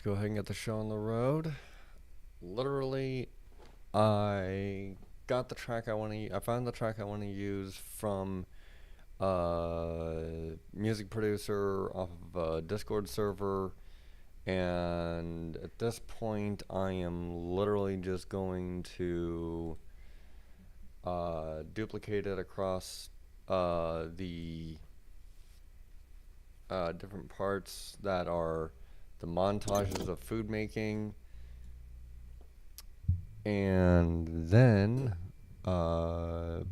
let's go ahead and get the show on the road. Literally, I got the track I want to. I found the track I want to use from a music producer off of a Discord server, and at this point, I am literally just going to duplicate it across the different parts that are the montages of food making, and then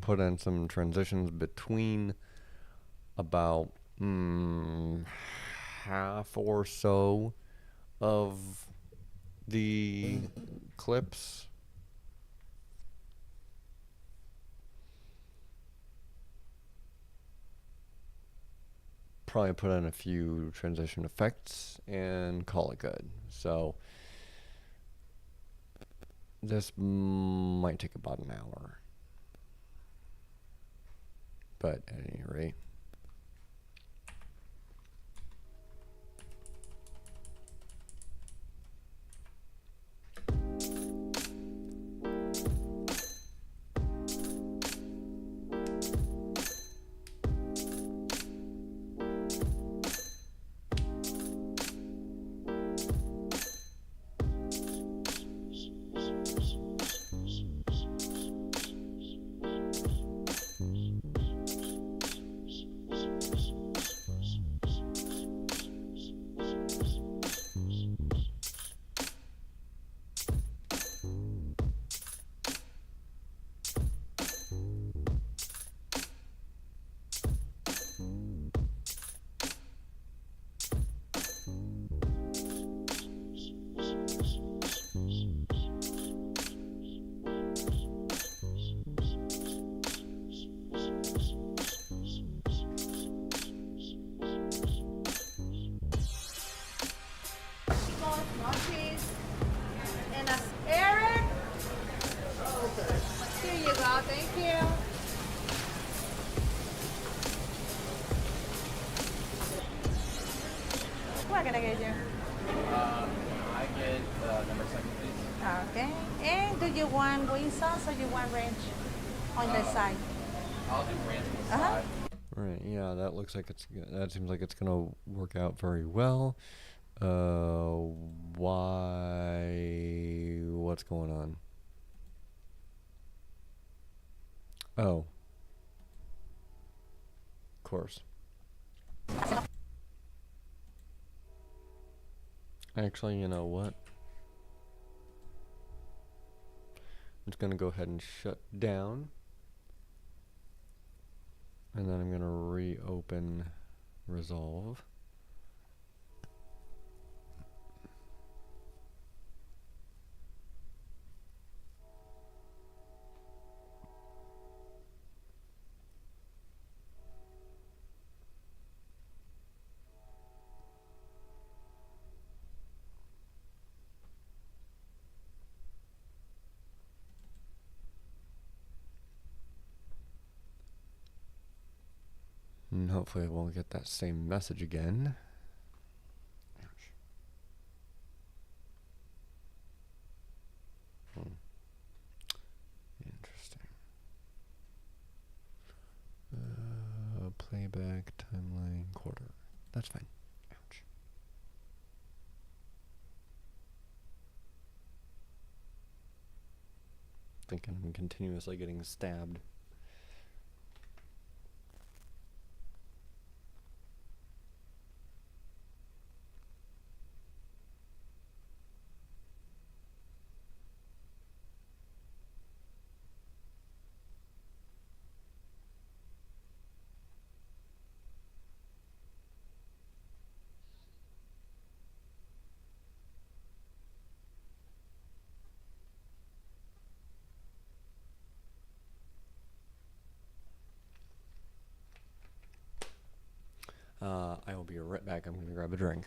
put in some transitions between about half or so of the clips. Probably put in a few transition effects and call it good. So this might take about an hour, but at any rate. Thank you. What can I get you? I get number 7, please. Okay. And do you want wing sauce or you want ranch on the side? I'll do ranch on the Uh-huh. side. Right, yeah, that looks like that seems like it's gonna work out very well. Why? What's going on? Oh, of course. Actually, you know what? I'm just gonna go ahead and shut down, and then I'm gonna reopen Resolve. And hopefully I won't get that same message again. Ouch. Interesting. Playback, timeline, quarter. That's fine. Ouch. Thinking I'm continuously getting stabbed. I will be right back. I'm going to grab a drink.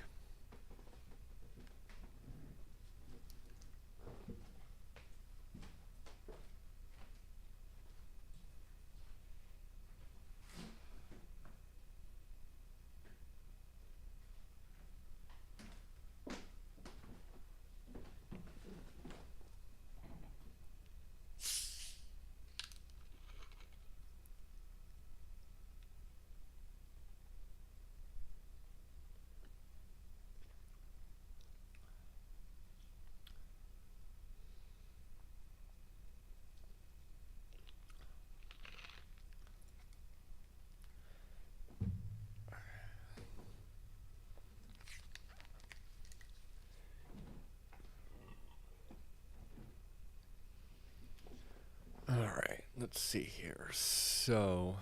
let's see here. So,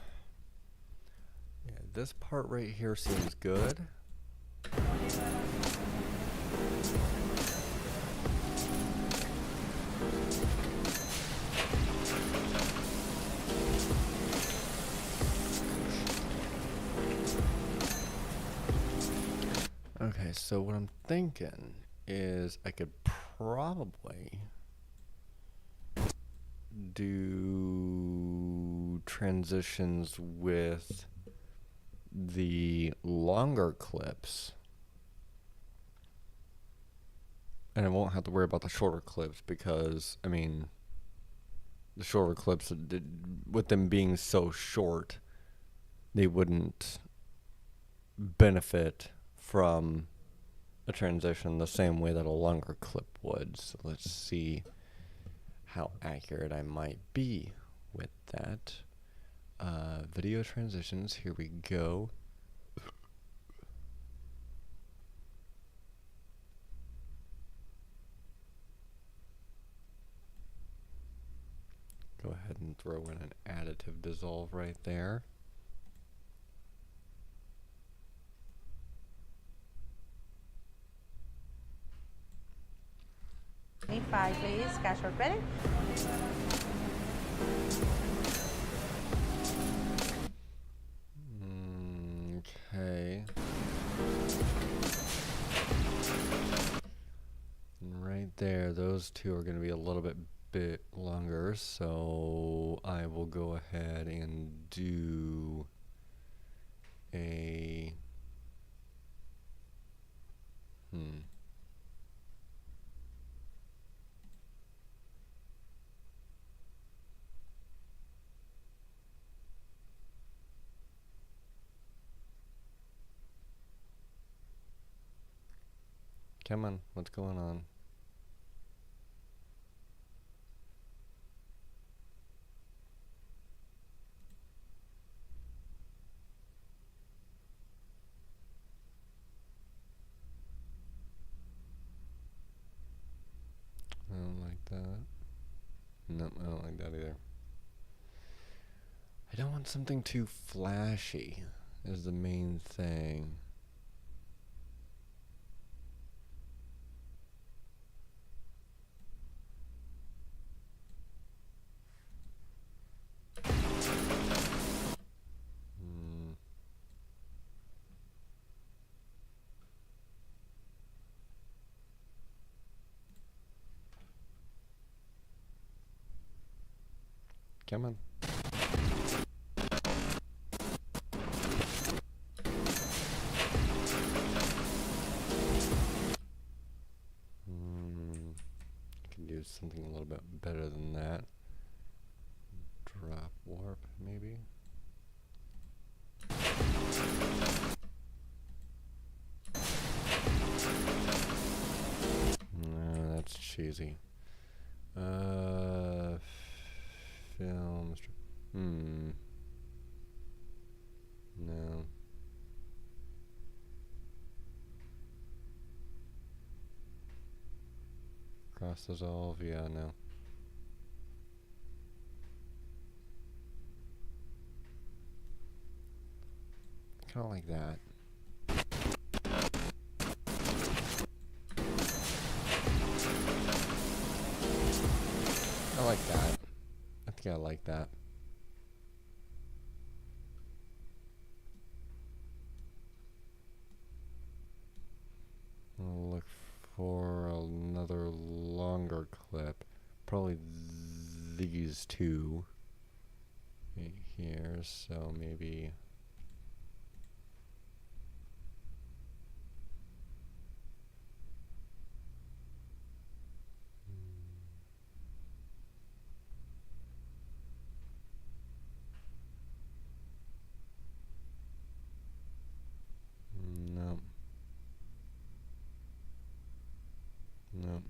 yeah, this part right here seems good. Okay, so what I'm thinking is I could probably do transitions with the longer clips, and I won't have to worry about the shorter clips because, I mean, the shorter clips, with them being so short, they wouldn't benefit from a transition the same way that a longer clip would. So let's see how accurate I might be with that. Video transitions, here we go. Go ahead and throw in an additive dissolve right there. Five, please. Cash or credit? Okay. And right there, those two are going to be a little bit longer, so I will go ahead and do a Come on, what's going on? I don't like that. Nope, I don't like that either. I don't want something too flashy, is the main thing. Come on. Can do something a little bit better than that. Drop warp, maybe. No, that's cheesy. Film. No. Cross dissolve, yeah, no. Kind of like that. I like that. I think I like that. I'll look for another longer clip. Probably these two right here, so maybe no. No.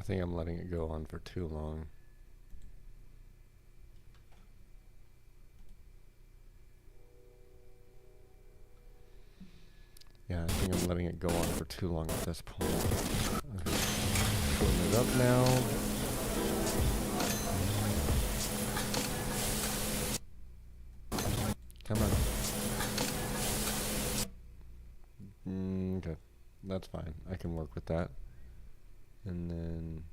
think I'm letting it go on for too long. Yeah, I think I'm letting it go on for too long at this point. Putting it up now. Come on. Okay, that's fine. I can work with that. And then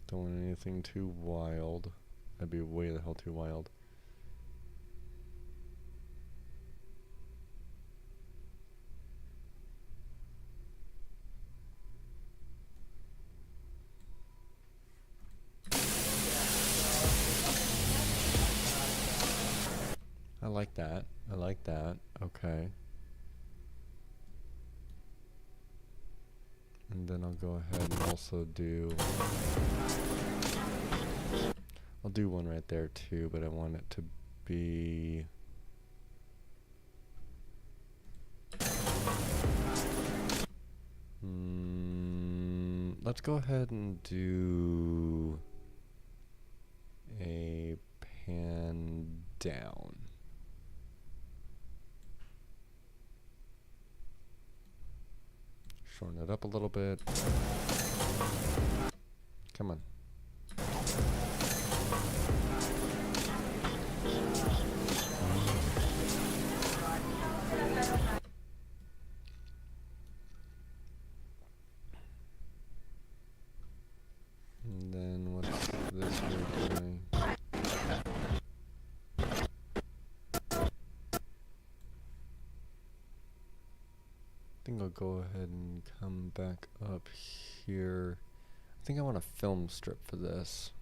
don't want anything too wild. That'd be way the hell too wild. I like that. I like that. Okay. And then I'll go ahead and also do... I'll do one right there too, but I want it to be... let's go ahead and do a pan down. Shorten it up a little bit. Come on. And then what's this we're doing? I think I'll go ahead and come back up here. I think I want a film strip for this.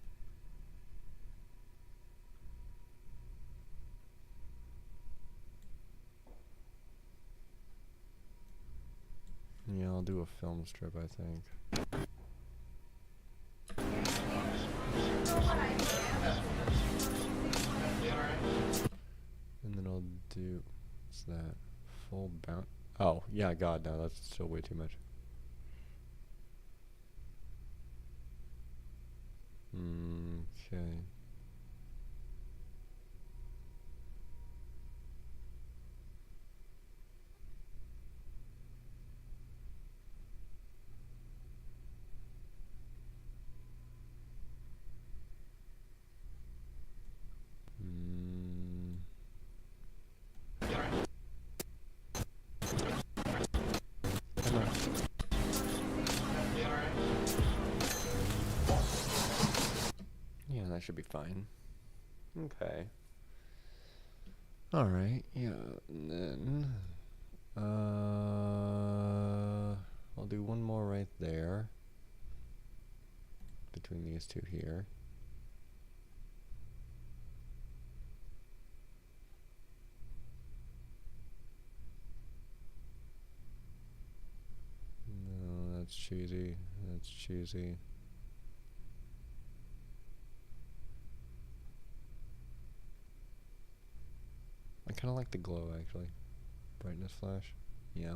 Yeah, I'll do a film strip, I think. And then I'll do, what's that? Full bounce. Oh, yeah, God, no, that's still way too much. Okay. Yeah, that should be fine. Okay. Alright, yeah, and then I'll do one more right there between these two here. No, that's cheesy. That's cheesy. I kind of like the glow, actually. Brightness flash. Yeah.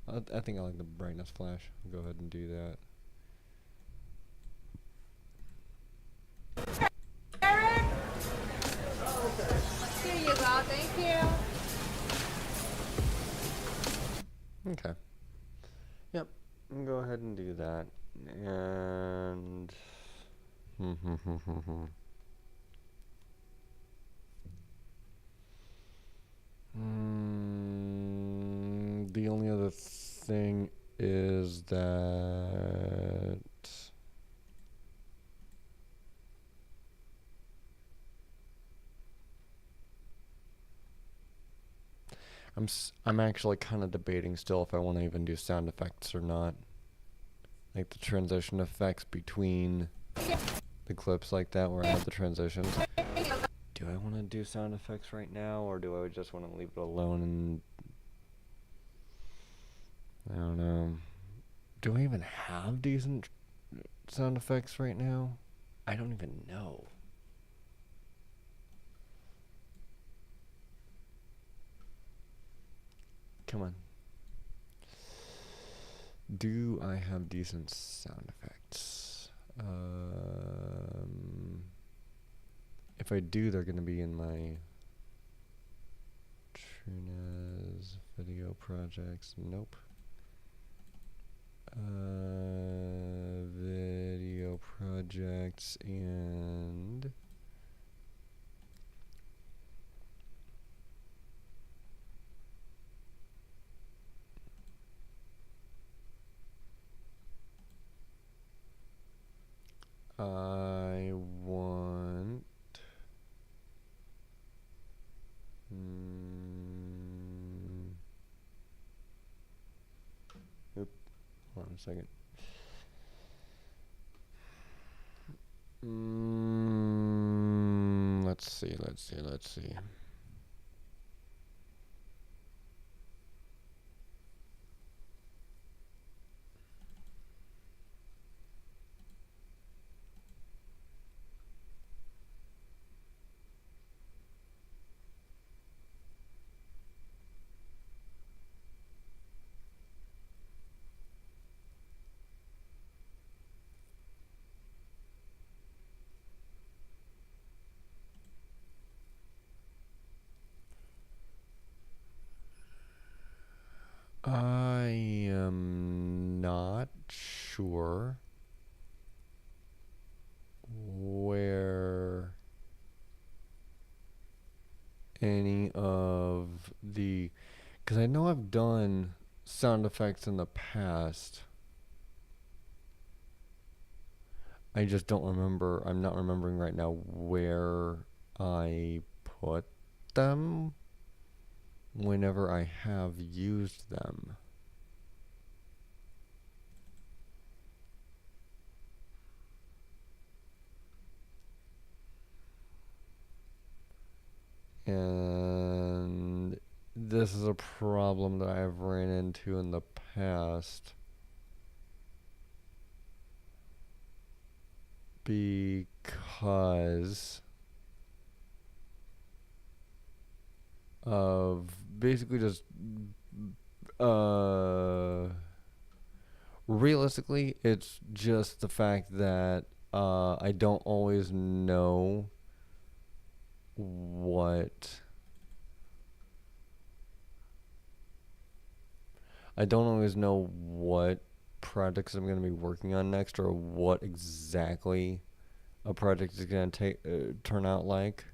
I think I like the brightness flash. I'll go ahead and do that. Eric? Here you go, thank you. Okay. Yep. I'll go ahead and do that. And... the only other thing is that I'm actually kind of debating still if I want to even do sound effects or not. Like the transition effects between the clips like that where I have the transitions. Do I want to do sound effects right now, or do I just want to leave it alone and, I don't know, Do I even have decent sound effects right now? I don't even know. Come on. Do I have decent sound effects? If I do, they're going to be in my Trina's video projects. Nope. Video projects and I want Oop, hold on a second. Let's see. I am not sure where any of the, because I know I've done sound effects in the past. I just don't remember. I'm not remembering right now where I put them whenever I have used them. And this is a problem that I've ran into in the past because of basically just realistically, it's just the fact that I don't always know what projects I'm going to be working on next, or what exactly a project is going to turn out like.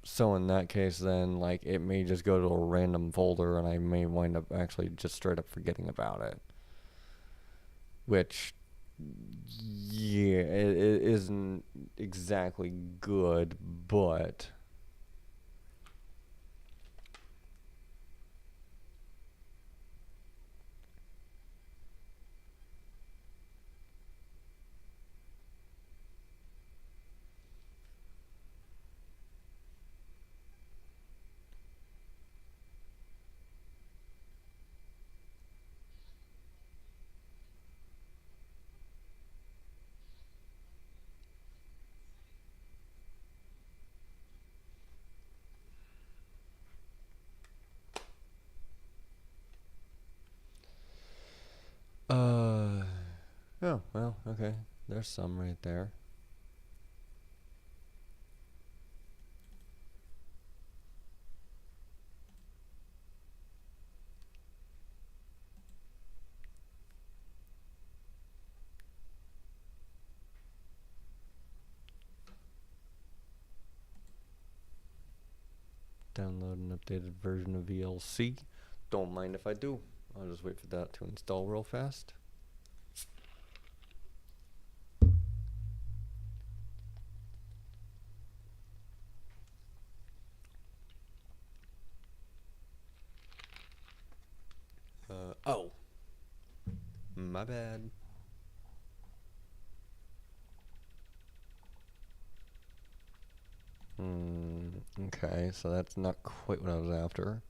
So in that case, then, like, it may just go to a random folder, and I may wind up actually just straight up forgetting about it. Which, yeah, it isn't exactly good, but oh, well, okay. There's some right there. Download an updated version of VLC. Don't mind if I do. I'll just wait for that to install real fast. Oh. My bad. Okay, so that's not quite what I was after.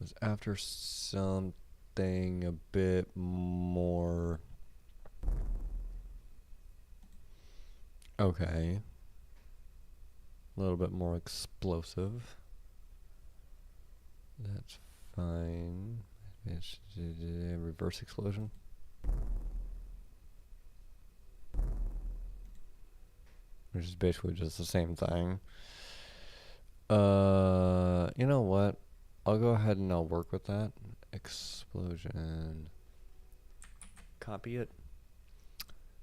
Was after something a bit more. Okay. A little bit more explosive. That's fine. It's a reverse explosion. Which is basically just the same thing. You know what? I'll go ahead and I'll work with that. Explosion. Copy it.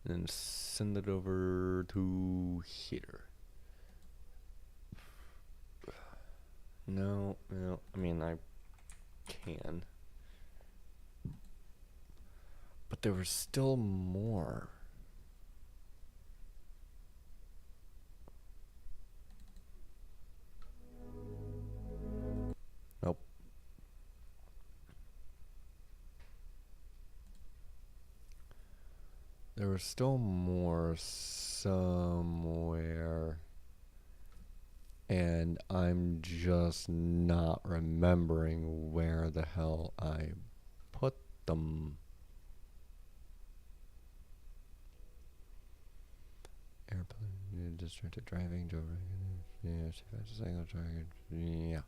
And send it over to here. No, I mean, I can. But there was still more. Nope. There was still more somewhere. And I'm just not remembering where the hell I put them. Airplane, distracted driving, Joe Rogan. Yeah.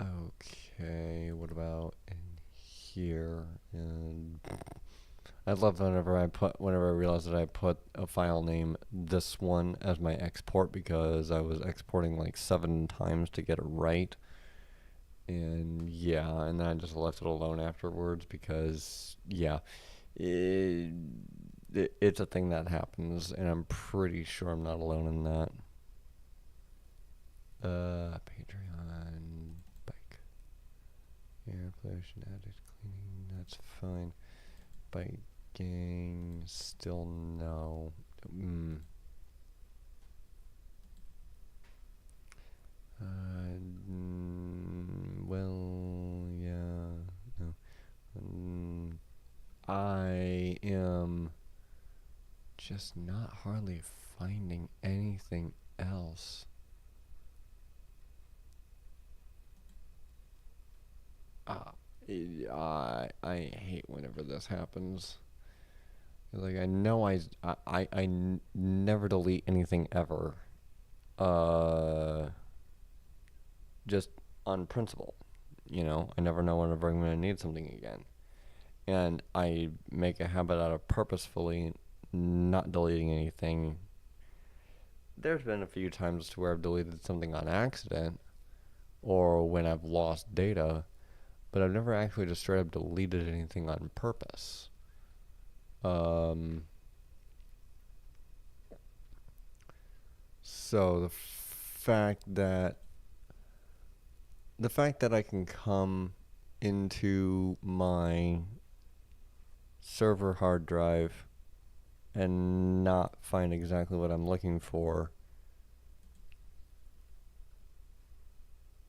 Okay, what about in here? And I love whenever I realized that I put a file name this one as my export, because I was exporting like 7 times to get it right. And yeah, and then I just left it alone afterwards because yeah, it's a thing that happens, and I'm pretty sure I'm not alone in that. Patreon, bike, air pollution, addict cleaning, that's fine. Biking, still no. Well, yeah, no. I am just not hardly finding anything else. I hate whenever this happens. Like, I know I never delete anything ever. Just on principle. You know, I never know whenever I'm going to need something again. And I make a habit out of purposefully not deleting anything. There's been a few times to where I've deleted something on accident, or when I've lost data, but I've never actually just straight up deleted anything on purpose. So the fact that I can come into my server hard drive and not find exactly what I'm looking for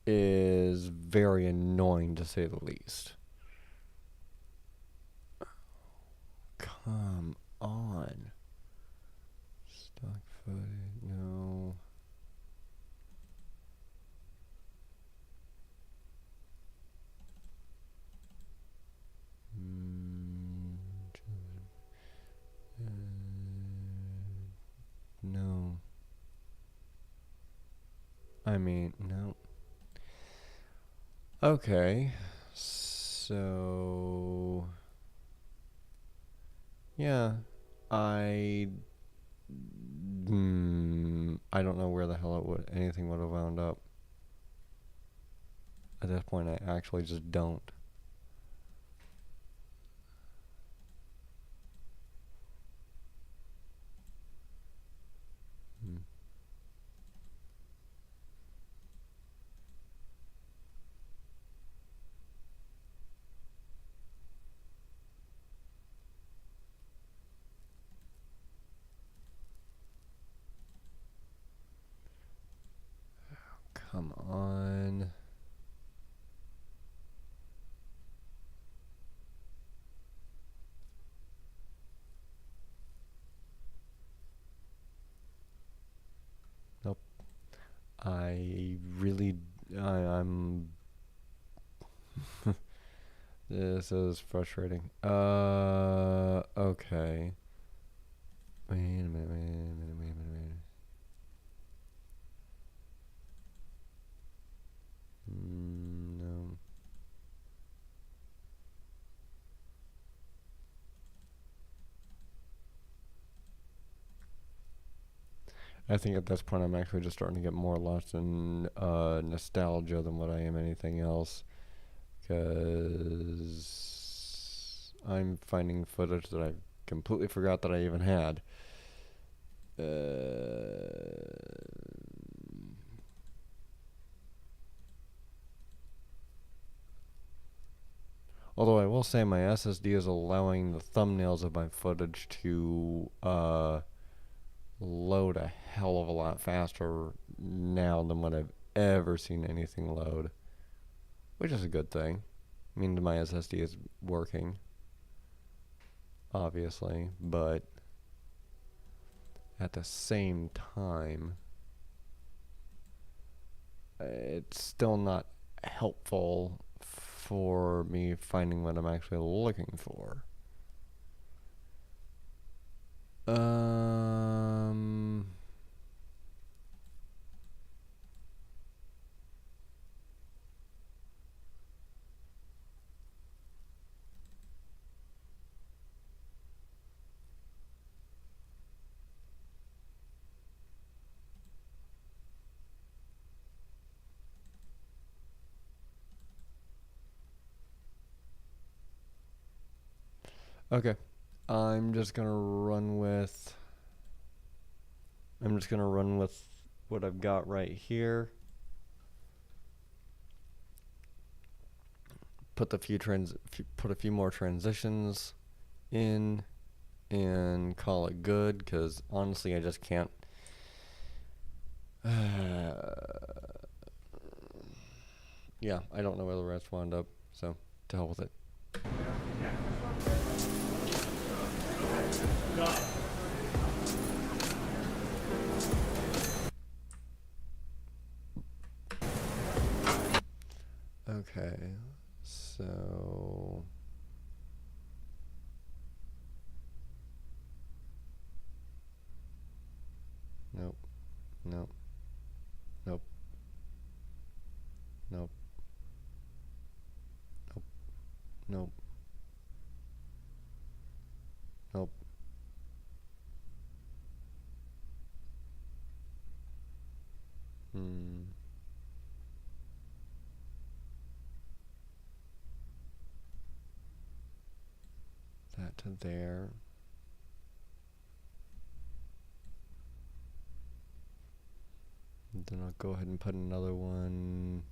is very annoying, to say the least. Come on. Stock footage, no. No. I mean, no. Okay. So yeah, I I don't know where the hell anything would have wound up. At this point, I actually just don't. Come on. Nope. I'm This is frustrating. Okay. Wait a minute. No. I think at this point I'm actually just starting to get more lost in nostalgia than what I am anything else. Because I'm finding footage that I completely forgot that I even had. Although I will say my SSD is allowing the thumbnails of my footage to load a hell of a lot faster now than what I've ever seen anything load, which is a good thing. I mean, my SSD is working, obviously, but at the same time, it's still not helpful for me finding what I'm actually looking for. Okay. I'm just gonna run with what I've got right here. Put a few more transitions in and call it good, because honestly I just can't yeah, I don't know where the rest wound up, so to hell with it. Okay, so nope, nope, nope, nope, nope, nope, nope. That to there. And then I'll go ahead and put another one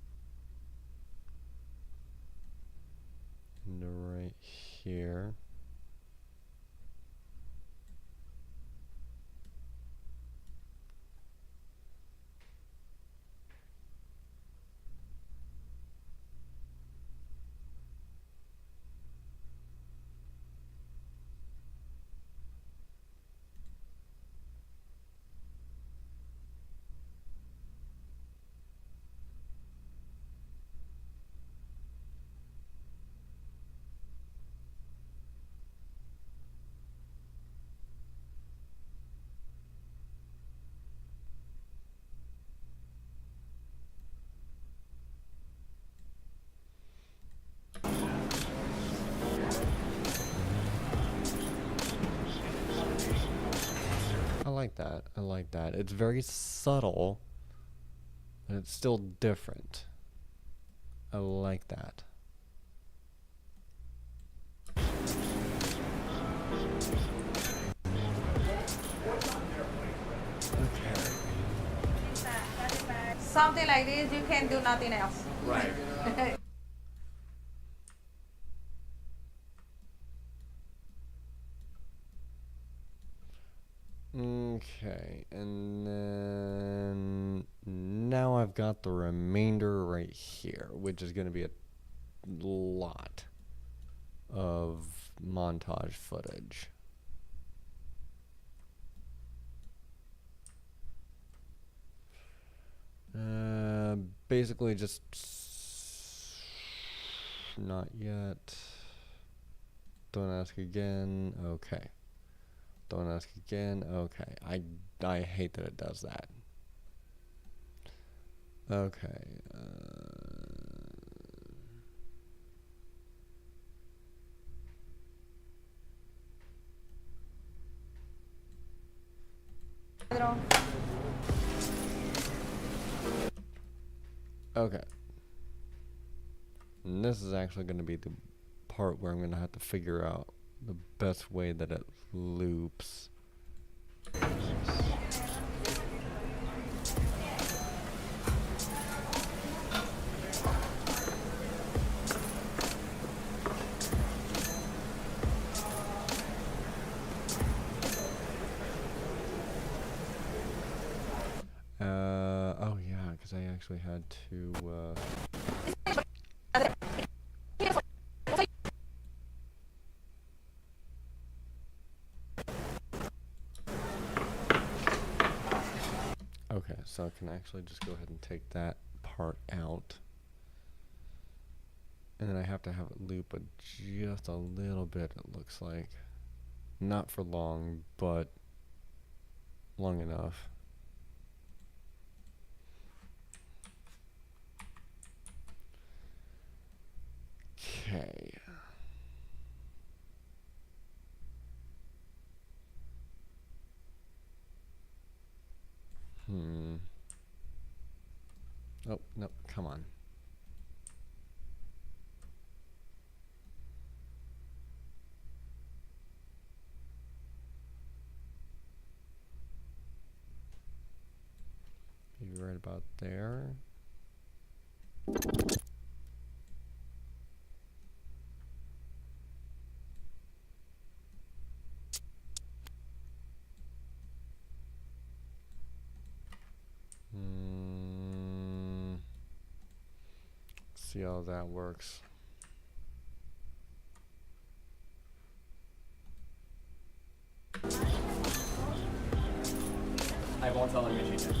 into right here. I like that. It's very subtle, but it's still different. I like that. Okay. Something like this, you can do nothing else. Right. Okay, and then now I've got the remainder right here, which is going to be a lot of montage footage. Basically just Not yet. Don't ask again. Okay. Don't ask again. Okay. I hate that it does that. Okay. Okay. And this is actually going to be the part where I'm going to have to figure out the best way that it loops. Oh yeah, because I actually had to, okay, so I can actually just go ahead and take that part out. And then I have to have it loop just a little bit, it looks like. Not for long, but long enough. Okay. Oh, no, come on. Maybe right about there. See how that works. I won't tell him you cheated.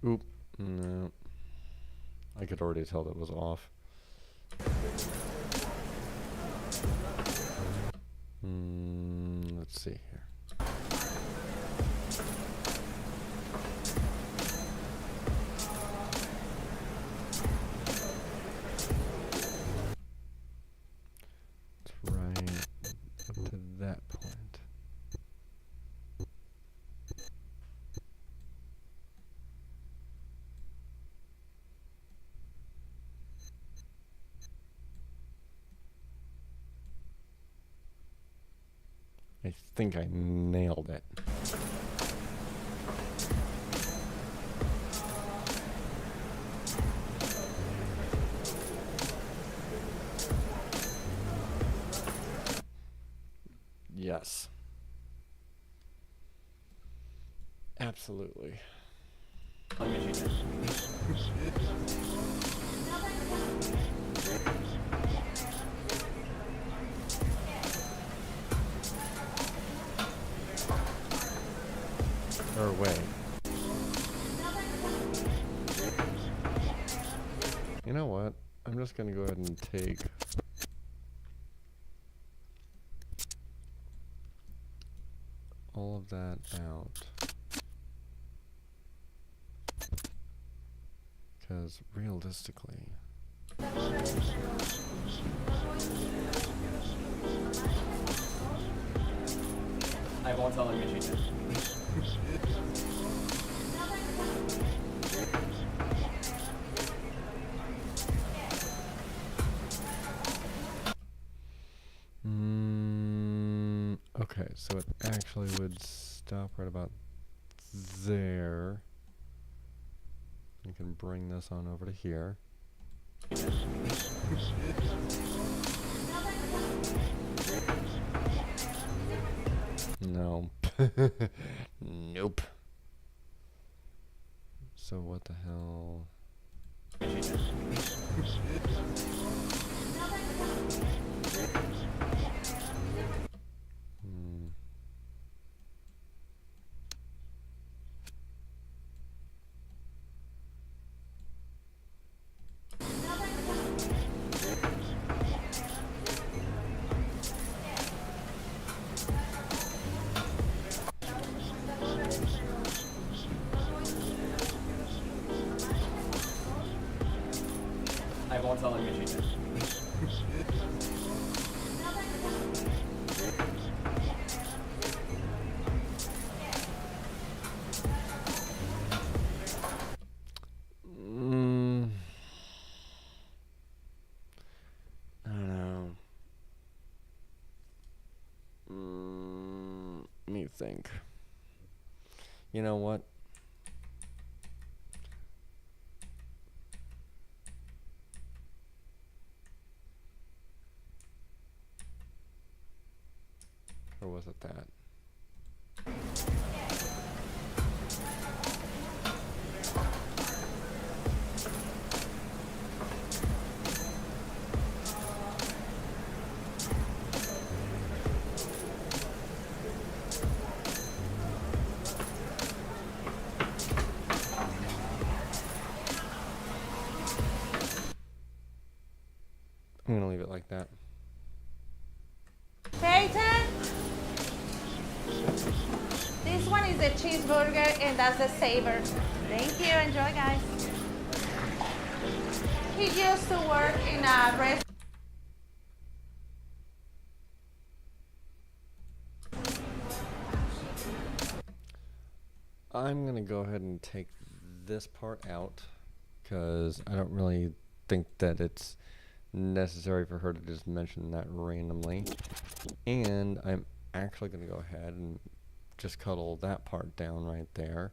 Oop, no. I could already tell that was off. Let's see here. It's right up to that point. I think I nailed it. Yes. Absolutely. Tell him you cheated. Or wait. You know what? I'm just gonna go ahead and take all of that out. Because realistically, I won't tell him you cheated. okay, so it actually would stop right about there. You can bring this on over to here. No. Nope. So what the hell? Hmm. I won't tell him you're cheating. I don't know. Let me think. You know what? Or was it that? I'm gonna leave it like that. Peyton? This one is the cheeseburger and that's the savor. Thank you. Enjoy, guys. He used to work in a restaurant. I'm gonna go ahead and take this part out because I don't really think that it's necessary for her to just mention that randomly. And I'm actually gonna go ahead and just cuddle that part down right there,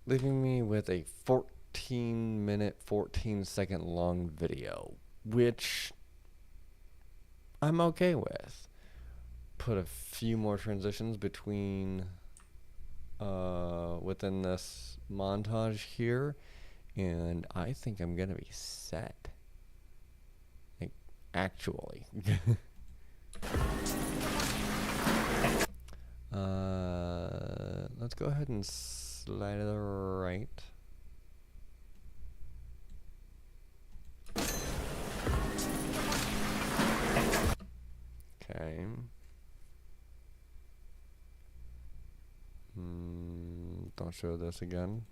leaving me with a 14-minute, 14-second long video, which I'm okay with. Put a few more transitions between within this montage here, and I think I'm gonna be set. Like, actually. Let's go ahead and slide to the right. Okay. Don't show this again.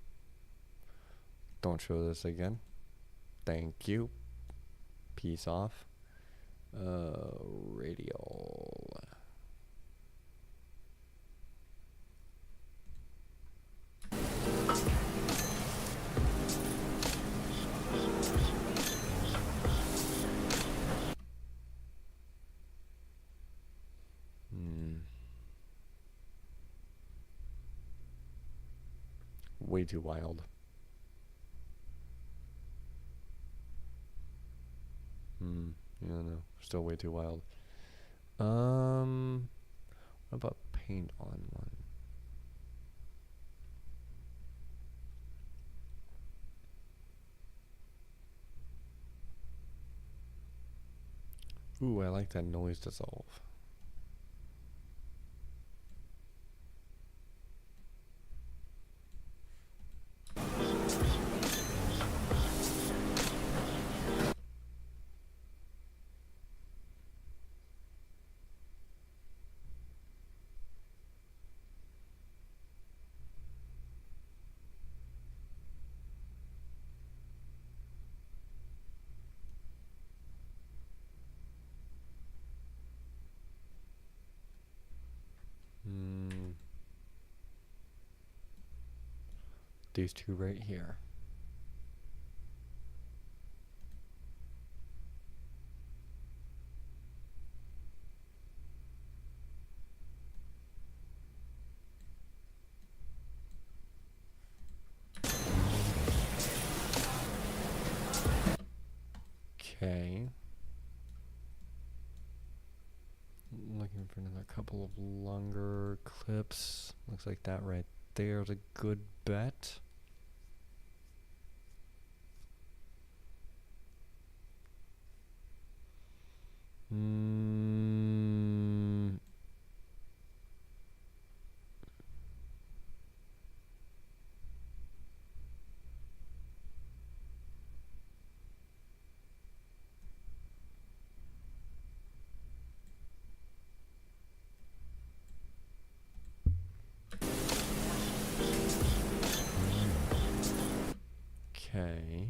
Don't show this again. Thank you. Peace off. Radial. Way too wild. Yeah, no, still way too wild. What about paint on one? Ooh, I like that noise dissolve. These two right here. Okay. Looking for another couple of longer clips. Looks like that right there is a good bet. Mm, okay.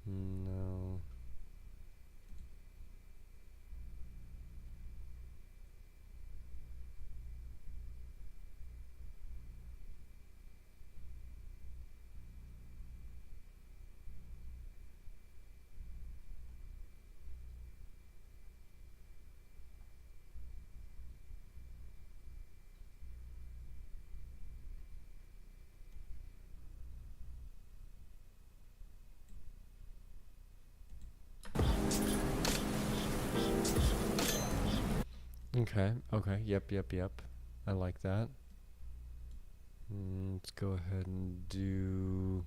No. Okay, okay, yep. I like that. Let's go ahead and do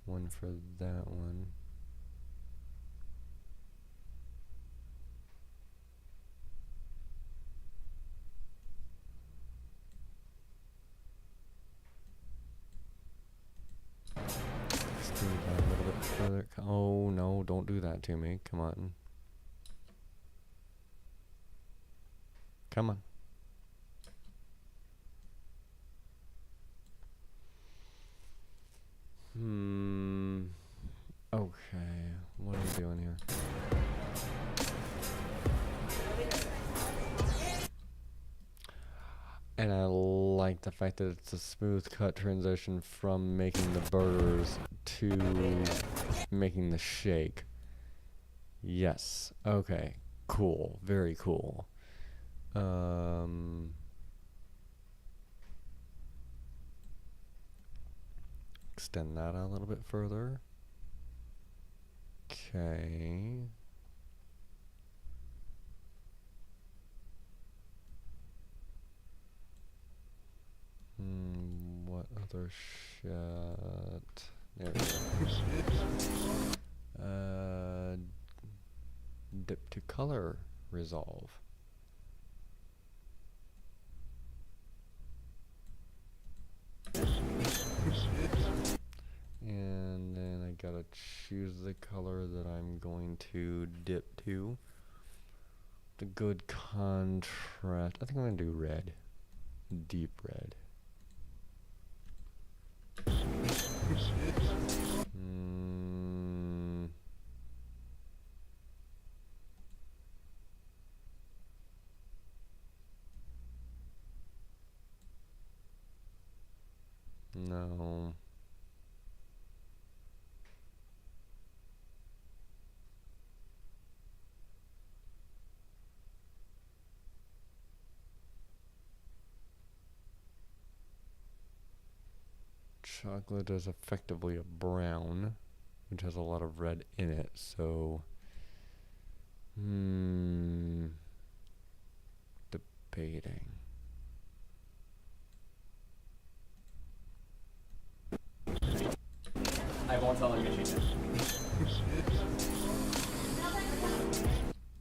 one for that one. Let's do that a little bit further. Oh no, don't do that to me. Come on. Come on. Okay, what are we doing here? And I like the fact that it's a smooth cut transition from making the burgers to making the shake. Yes. Okay. Cool. Very cool. Extend that out a little bit further. Okay. What other shot? There we go. Dip to color resolve. And then I gotta choose the color that I'm going to dip to. The good contrast. I think I'm gonna do red. Deep red. No. Chocolate is effectively a brown, which has a lot of red in it, so debating. I won't tell him you cheated.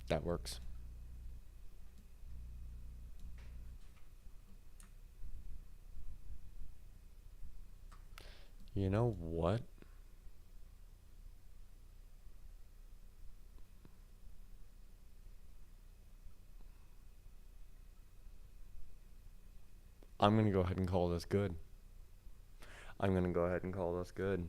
That works. You know what? I'm gonna go ahead and call this good. I'm gonna go ahead and call this good.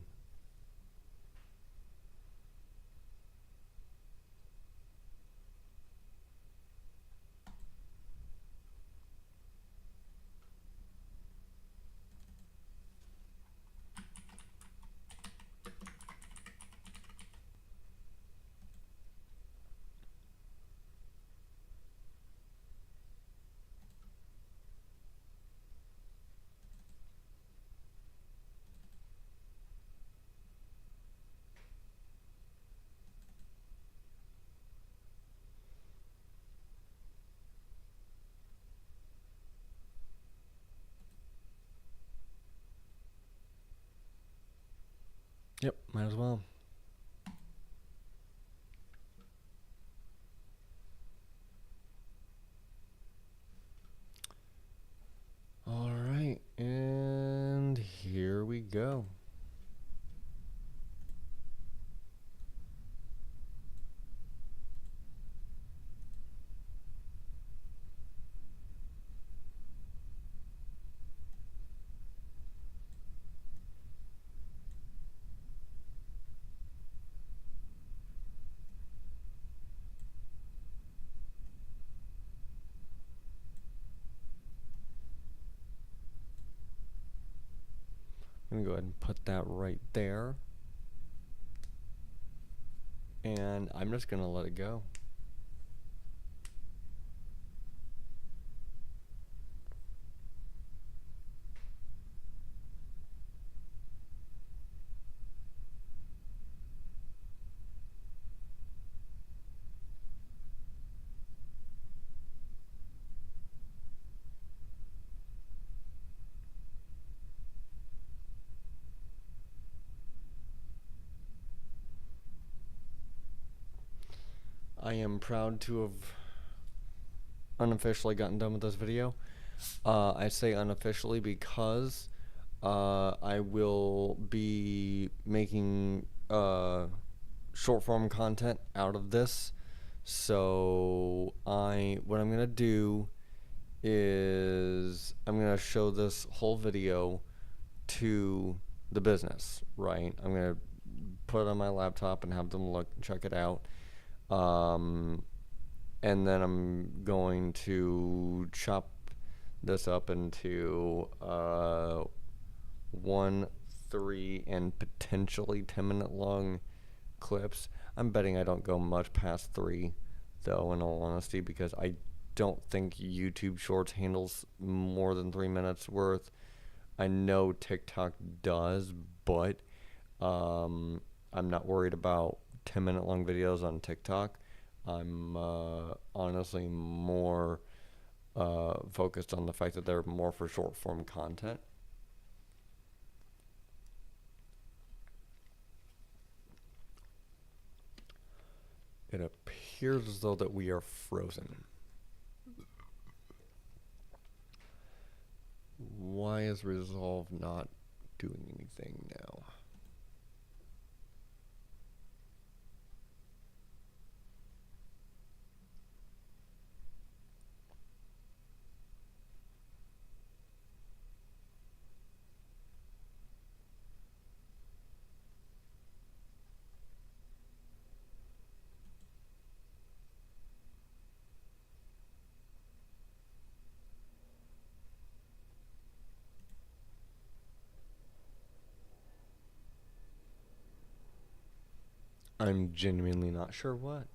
Yep, might as well. All right, and here we go. I'm gonna go ahead and put that right there. And I'm just gonna let it go. I am proud to have unofficially gotten done with this video. I say unofficially because I will be making short form content out of this. So what I'm gonna do is I'm gonna show this whole video to the business, right? I'm gonna put it on my laptop and have them check it out. And then I'm going to chop this up into 1, 3, and potentially 10-minute long clips. I'm betting I don't go much past 3, though, in all honesty, because I don't think YouTube Shorts handles more than 3 minutes worth. I know TikTok does, but I'm not worried about 10-minute long videos on TikTok. I'm honestly more focused on the fact that they're more for short form content. It appears as though that we are frozen. Why is Resolve not doing anything now? I'm genuinely not sure what.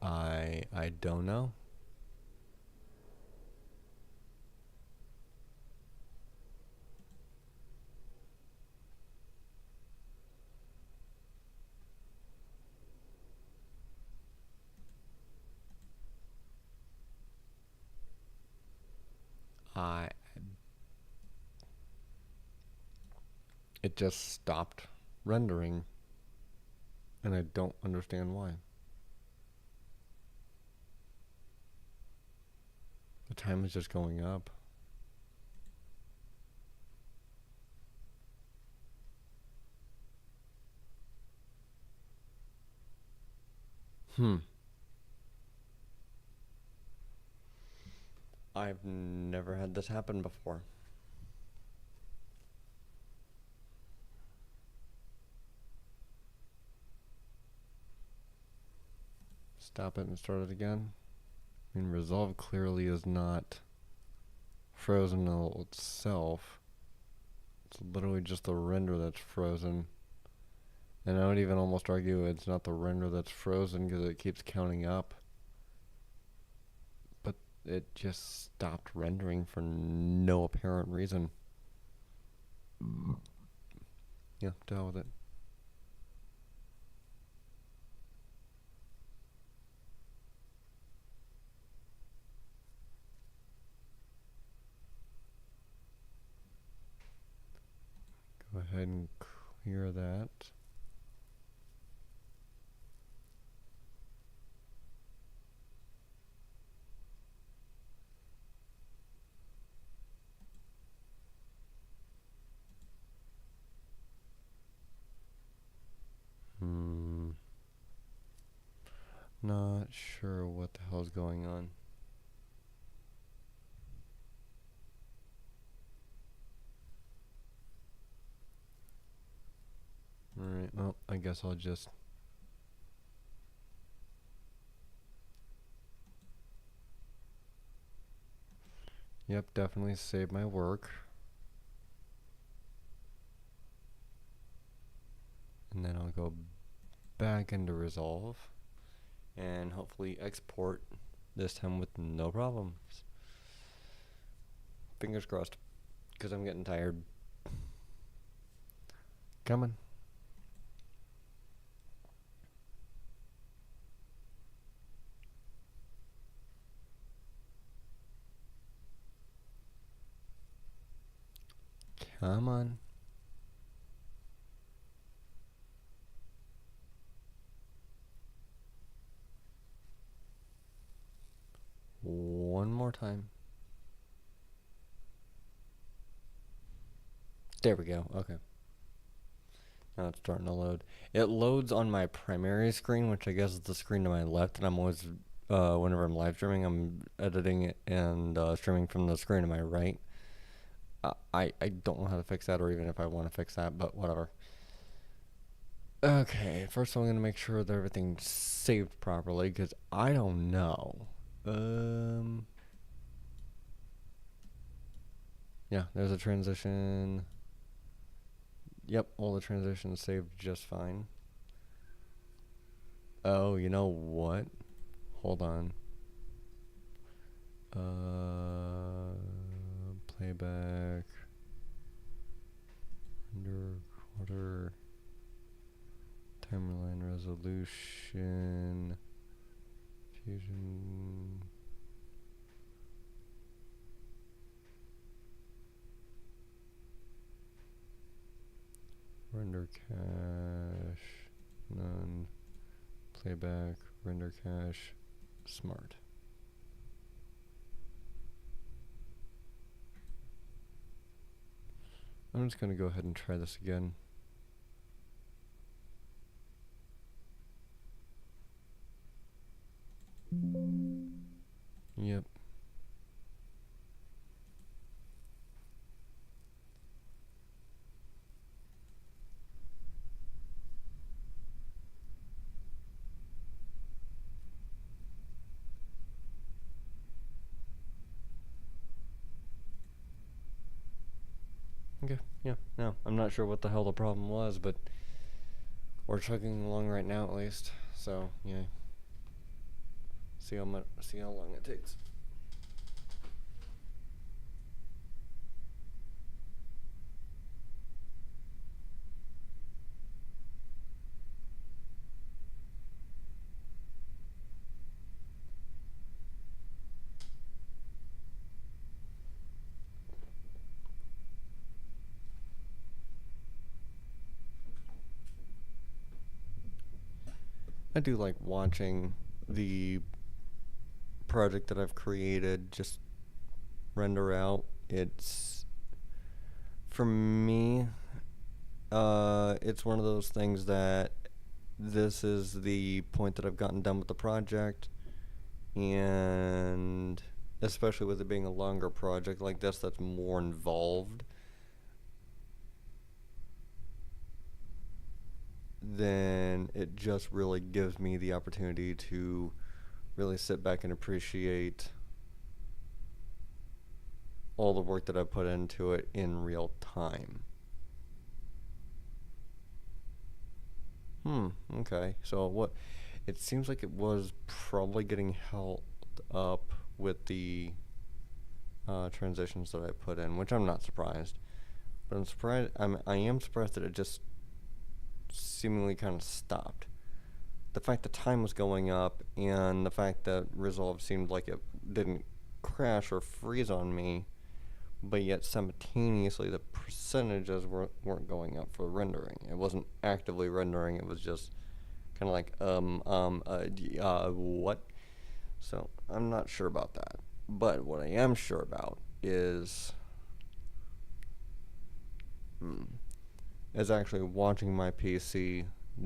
I don't know. It just stopped rendering, and I don't understand why. The time is just going up. I've never had this happen before. Stop it and start it again. I mean, Resolve clearly is not frozen itself. It's literally just the render that's frozen. And I would even almost argue it's not the render that's frozen because it keeps counting up. But it just stopped rendering for no apparent reason. Yeah, to hell with it. Go ahead and clear that. Not sure what the hell's going on. Alright, well, I guess I'll just... Yep, definitely save my work. And then I'll go back into Resolve and hopefully export this time with no problems. Fingers crossed, because I'm getting tired. Come on. Come on. One more time. There we go. Okay. Now it's starting to load. It loads on my primary screen, which I guess is the screen to my left, and I'm always, whenever I'm live streaming, I'm editing it and streaming from the screen to my right. I don't know how to fix that, or even if I want to fix that, but whatever. Okay, first I'm going to make sure that everything's saved properly, because I don't know. Yeah, there's a transition. Yep, all the transitions saved just fine. Oh, you know what? Hold on. Playback. Underwater. Timeline resolution. Fusion. Render cache. None. Playback. Render cache. Smart. I'm just going to go ahead and try this again. Yep. Okay, yeah, no, I'm not sure what the hell the problem was, but we're chugging along right now at least, so, yeah. See how long it takes. I do like watching the project that I've created just render out. It's, for me, it's one of those things that this is the point that I've gotten done with the project, and especially with it being a longer project like this that's more involved, then it just really gives me the opportunity to really sit back and appreciate all the work that I put into it in real time. Okay. So what, it seems like it was probably getting held up with the transitions that I put in, which I'm not surprised. But I am surprised that it just seemingly kind of stopped. The fact that time was going up and the fact that Resolve seemed like it didn't crash or freeze on me but yet simultaneously the percentages weren't going up for rendering. It wasn't actively rendering, it was just kind of like, what? So I'm not sure about that. But what I am sure about is actually watching my PC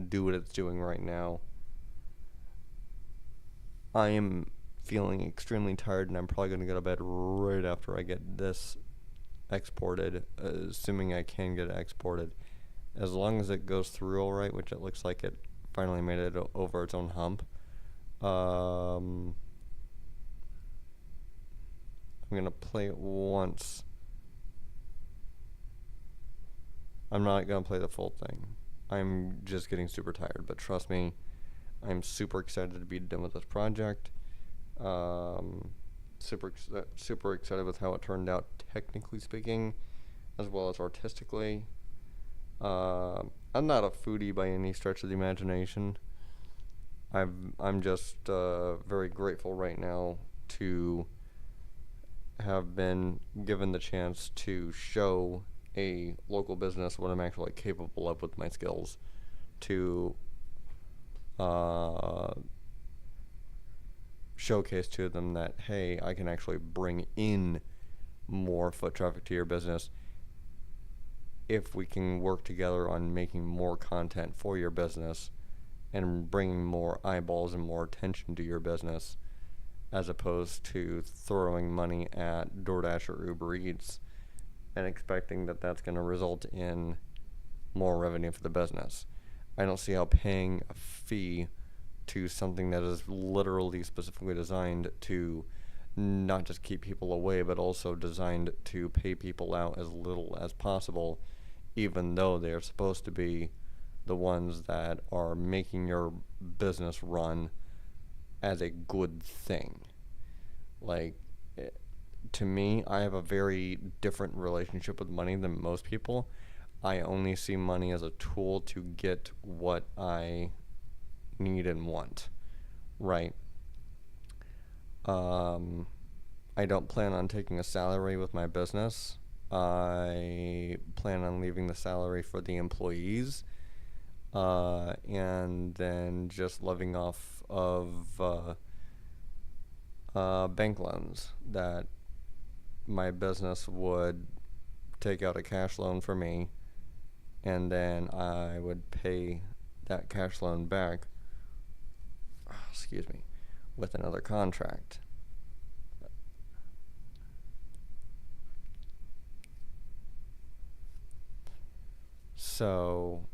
do what it's doing right now. I am feeling extremely tired, and I'm probably going to go to bed right after I get this exported, assuming I can get it exported. As long as it goes through all right, which it looks like it finally made it over its own hump. I'm going to play it once. I'm not going to play the full thing. I'm just getting super tired, but trust me, I'm super excited to be done with this project. Super excited with how it turned out, technically speaking, as well as artistically. I'm not a foodie by any stretch of the imagination. I'm just very grateful right now to have been given the chance to show a local business what I'm actually capable of with my skills, to showcase to them that, hey, I can actually bring in more foot traffic to your business if we can work together on making more content for your business and bringing more eyeballs and more attention to your business, as opposed to throwing money at DoorDash or Uber Eats and expecting that that's going to result in more revenue for the business. I don't see how paying a fee to something that is literally specifically designed to not just keep people away, but also designed to pay people out as little as possible, even though they are supposed to be the ones that are making your business run as a good thing. Like, to me, I have a very different relationship with money than most people. I only see money as a tool to get what I need and want, right? I don't plan on taking a salary with my business. I plan on leaving the salary for the employees, and then just living off of bank loans that my business would take out a cash loan for me, and then I would pay that cash loan back, with another contract. So,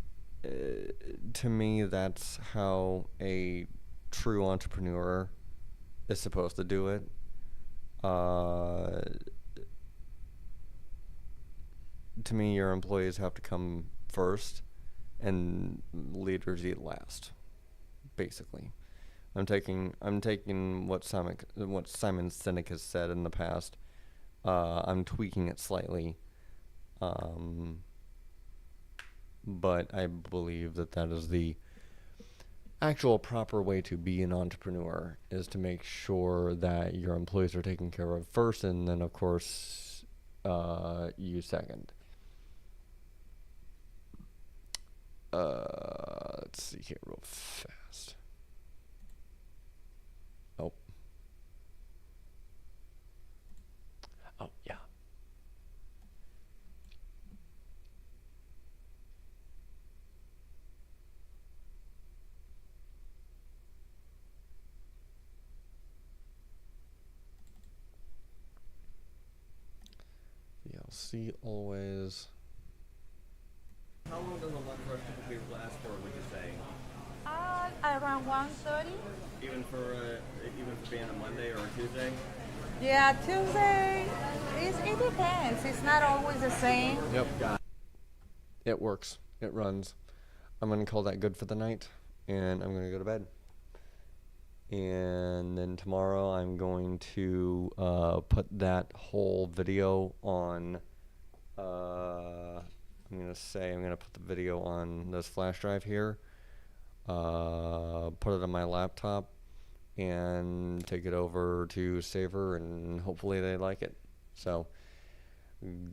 to me, that's how a true entrepreneur is supposed to do it. To me, your employees have to come first, and leaders eat last. Basically, I'm taking what Simon Sinek has said in the past. I'm tweaking it slightly, but I believe that is the actual proper way to be an entrepreneur, is to make sure that your employees are taken care of first, and then of course you second. Let's see here real fast. Oh yeah. VLC always. How long does a lunch rush typically last for, would you say? Around 1:30. Even for being a Monday or a Tuesday? Yeah, Tuesday, it depends. It's not always the same. Yep. It works. It runs. I'm going to call that good for the night, and I'm going to go to bed. And then tomorrow I'm going to put that whole video on, I'm going to put the video on this flash drive here, put it on my laptop, and take it over to Saver, and hopefully they like it. So Good.